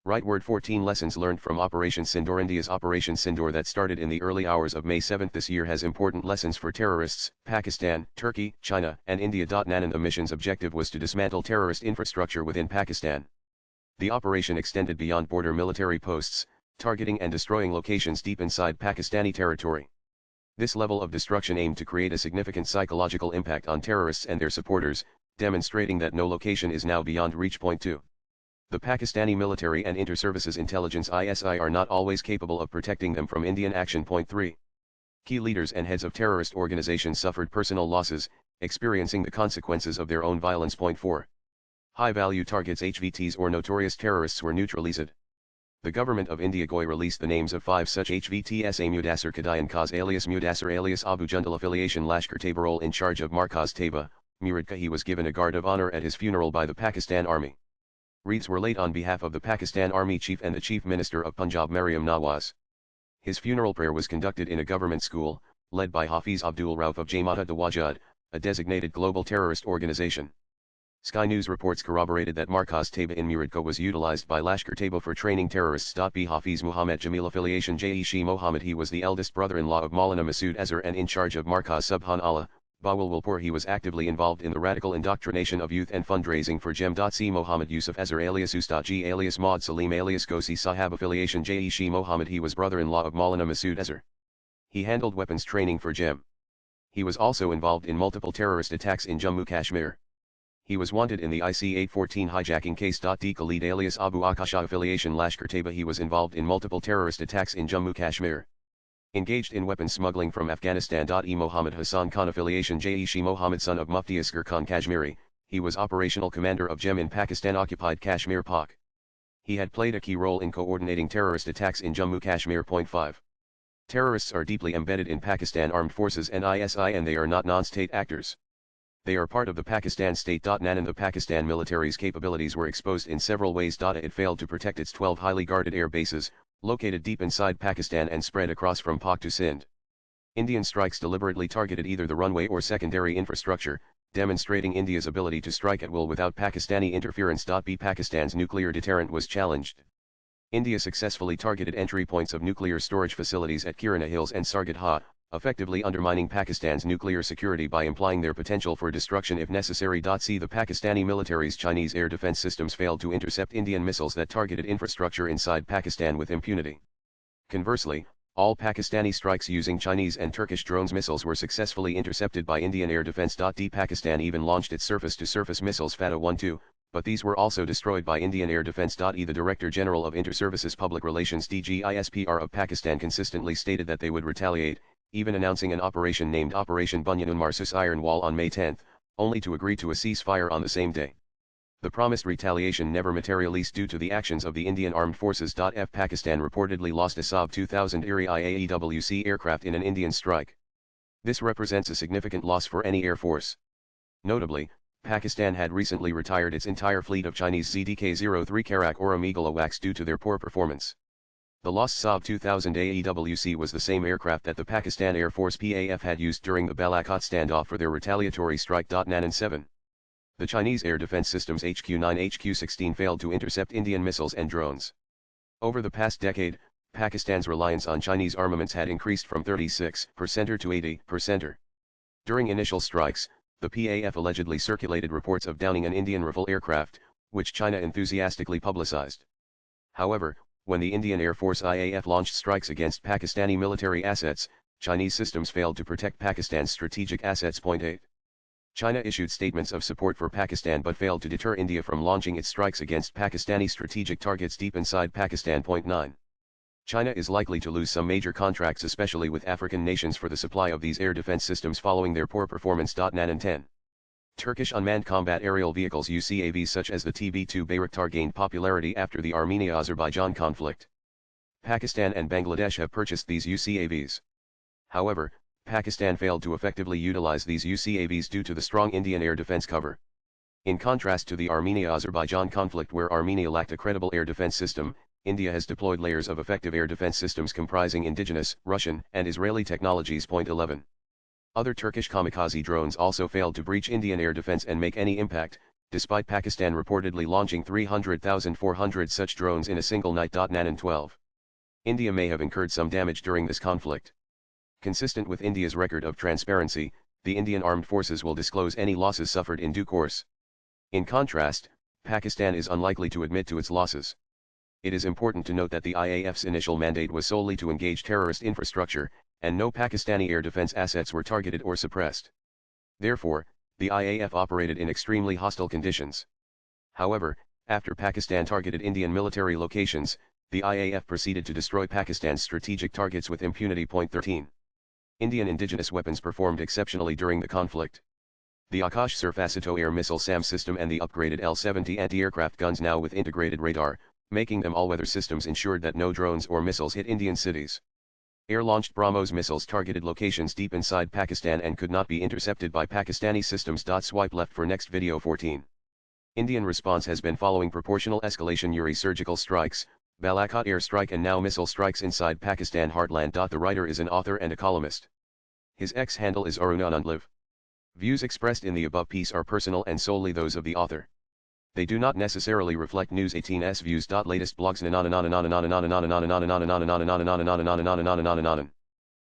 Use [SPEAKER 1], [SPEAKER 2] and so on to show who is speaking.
[SPEAKER 1] Right word 14 Lessons learned from Operation Sindoor. India's Operation Sindoor that started in the early hours of May 7 this year has important lessons for terrorists, Pakistan, Turkey, China, and India. Nanan The mission's objective was to dismantle terrorist infrastructure within Pakistan. The operation extended beyond border military posts, targeting and destroying locations deep inside Pakistani territory. This level of destruction aimed to create a significant psychological impact on terrorists and their supporters, demonstrating that no location is now beyond reach. Point 2. The Pakistani military and inter-services intelligence ISI are not always capable of protecting them from Indian action. Point 3. Key leaders and heads of terrorist organizations suffered personal losses, experiencing the consequences of their own violence. Point 4. High-value targets HVTs or notorious terrorists were neutralized. The government of India released the names of 5 such HVTs: A. Mudassir Kadayan Kaz alias Mudassir alias Abu Jundal, affiliation Lashkar-Taiba, role in charge of Markaz Taiba, Muradka. He was given a guard of honor at his funeral by the Pakistan Army. Wreaths were laid on behalf of the Pakistan Army Chief and the Chief Minister of Punjab Maryam Nawaz. His funeral prayer was conducted in a government school, led by Hafiz Abdul Rauf of Jamaat-ut-Tawajjud, a designated global terrorist organization. Sky News reports corroborated that Markaz Taiba in Muradka was utilized by Lashkar-Taiba for training terrorists. B. Hafiz Muhammad Jamil, affiliation Jaish-e Mohammed. He was the eldest brother-in-law of Maulana Masood Azhar and in charge of Markaz Subhanallah, Bahawalpur. He was actively involved in the radical indoctrination of youth and fundraising for Jem. C. Mohammed Yusuf Azhar alias Ustad G alias Maud Salim alias Ghosi Sahab, affiliation Jaish-e Mohammed. He was brother-in-law of Maulana Masood Azhar. He handled weapons training for Jem. He was also involved in multiple terrorist attacks in Jammu Kashmir. He was wanted in the IC-814 hijacking case. D. Khalid alias Abu Akasha, affiliation Lashkar-Taiba. He was involved in multiple terrorist attacks in Jammu Kashmir. Engaged in weapons smuggling from Afghanistan. E. Mohammed Hassan Khan, affiliation Jaish-e Mohammed, son of Mufti Asghar Khan Kashmiri. He was operational commander of Jem in Pakistan-occupied Kashmir Pak. He had played a key role in coordinating terrorist attacks in Jammu Kashmir. Point 5. Terrorists are deeply embedded in Pakistan Armed Forces and ISI, and they are not non-state actors. They are part of the Pakistan state. Nanan The Pakistan military's capabilities were exposed in several ways. It failed to protect its 12 highly guarded air bases, located deep inside Pakistan and spread across from Pak to Sindh. Indian strikes deliberately targeted either the runway or secondary infrastructure, demonstrating India's ability to strike at will without Pakistani interference. B. Pakistan's nuclear deterrent was challenged. India successfully targeted entry points of nuclear storage facilities at Kirana Hills and Sargodha, effectively undermining Pakistan's nuclear security by implying their potential for destruction if necessary. C. The Pakistani military's Chinese air defense systems failed to intercept Indian missiles that targeted infrastructure inside Pakistan with impunity. Conversely, all Pakistani strikes using Chinese and Turkish drones missiles were successfully intercepted by Indian air defense. D. Pakistan even launched its surface-to-surface missiles Fateh-1-2, but these were also destroyed by Indian air defense. E. The Director General of Inter-Services Public Relations DGISPR of Pakistan consistently stated that they would retaliate, even announcing an operation named Operation Bunyanun Marsus Iron Wall on May 10, only to agree to a ceasefire on the same day. The promised retaliation never materialized due to the actions of the Indian Armed Forces. Pakistan reportedly lost a Saab 2000 Iri IAEWC aircraft in an Indian strike. This represents a significant loss for any air force. Notably, Pakistan had recently retired its entire fleet of Chinese ZDK-03 Karak or Omegle AWACS due to their poor performance. The lost Saab 2000 AEWC was the same aircraft that the Pakistan Air Force PAF had used during the Balakot standoff for their retaliatory strike. Nanan 7. The Chinese air defense systems HQ-9 HQ-16 failed to intercept Indian missiles and drones. Over the past decade, Pakistan's reliance on Chinese armaments had increased from 36% to 80%. During initial strikes, the PAF allegedly circulated reports of downing an Indian Rifle aircraft, which China enthusiastically publicized. However, when the Indian Air Force IAF launched strikes against Pakistani military assets, Chinese systems failed to protect Pakistan's strategic assets. Point 8. China issued statements of support for Pakistan but failed to deter India from launching its strikes against Pakistani strategic targets deep inside Pakistan. Point 9. China is likely to lose some major contracts, especially with African nations, for the supply of these air defense systems following their poor performance. Nanan 10. Turkish unmanned combat aerial vehicles UCAVs such as the TB2 Bayraktar gained popularity after the Armenia-Azerbaijan conflict. Pakistan and Bangladesh have purchased these UCAVs. However, Pakistan failed to effectively utilize these UCAVs due to the strong Indian air defense cover. In contrast to the Armenia-Azerbaijan conflict, where Armenia lacked a credible air defense system, India has deployed layers of effective air defense systems comprising indigenous, Russian, and Israeli technologies. Point 11. Other Turkish kamikaze drones also failed to breach Indian air defense and make any impact, despite Pakistan reportedly launching 300,400 such drones in a single night. Nanan 12. India may have incurred some damage during this conflict. Consistent with India's record of transparency, the Indian armed forces will disclose any losses suffered in due course. In contrast, Pakistan is unlikely to admit to its losses. It is important to note that the IAF's initial mandate was solely to engage terrorist infrastructure, and no Pakistani air defense assets were targeted or suppressed. Therefore, the IAF operated in extremely hostile conditions. However, after Pakistan targeted Indian military locations, the IAF proceeded to destroy Pakistan's strategic targets with impunity. 13. Indian indigenous weapons performed exceptionally during the conflict. The Akash surface-to air missile SAM system and the upgraded L-70 anti-aircraft guns, now with integrated radar, making them all-weather systems, ensured that no drones or missiles hit Indian cities. Air-launched BrahMos missiles targeted locations deep inside Pakistan and could not be intercepted by Pakistani systems. Swipe left for next video. 14. Indian response has been following proportional escalation: Uri surgical strikes, Balakot air strike, and now missile strikes inside Pakistan heartland. The writer is an author and a columnist. His X handle is Arunanandliv. Views expressed in the above piece are personal and solely those of the author. They do not necessarily reflect News 18's views. Latest blogs.